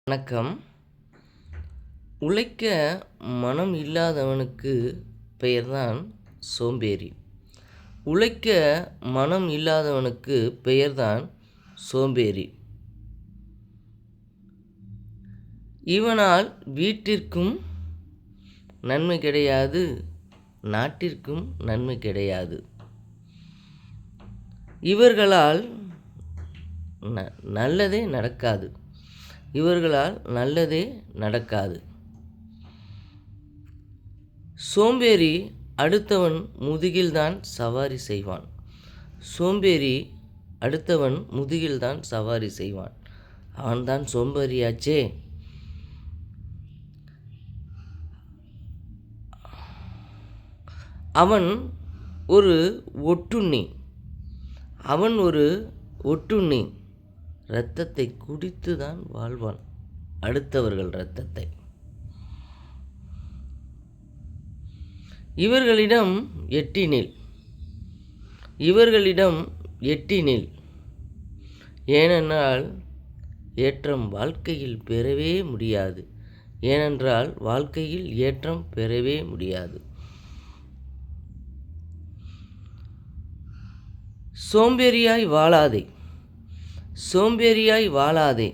வணக்கம். உழைக்க மனம் இல்லாதவனுக்கு பெயர்தான் சோம்பேறி. உழைக்க மனம் இல்லாதவனுக்கு பெயர்தான் சோம்பேறி. இவனால் வீட்டிற்கும் நன்மை கிடையாது, நாட்டிற்கும் நன்மை கிடையாது. இவர்களால் நல்லதே நடக்காது. சோம்பேறி அடுத்தவன் முதுகில்தான் சவாரி செய்வான். அவன்தான் சோம்பேறியாச்சே. அவன் ஒரு ஒட்டுண்ணி. இரத்தத்தை குடித்துதான் வாழ்வான், அடுத்தவர்கள் இரத்தத்தை. இவர்களிடம் எட்டி நில். ஏனென்றால் ஏற்றம் வாழ்க்கையில் பெறவே முடியாது. சோம்பேறியாய் வாழாதே.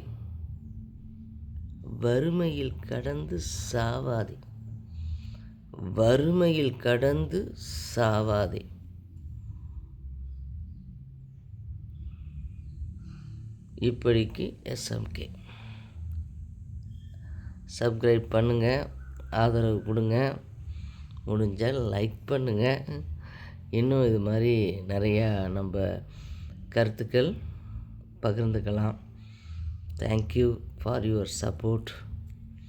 வறுமையில் கடந்து சாவாதே. இப்படிக்கு SMK. சப்ஸ்கிரைப் பண்ணுங்க, ஆதரவு கொடுங்க, முடிஞ்சால் லைக் பண்ணுங்க. இன்னும் இது மாதிரி நிறையா நம்ம கருத்துக்கள் பகிர்ந்துக்கலாம். Thank you for your support.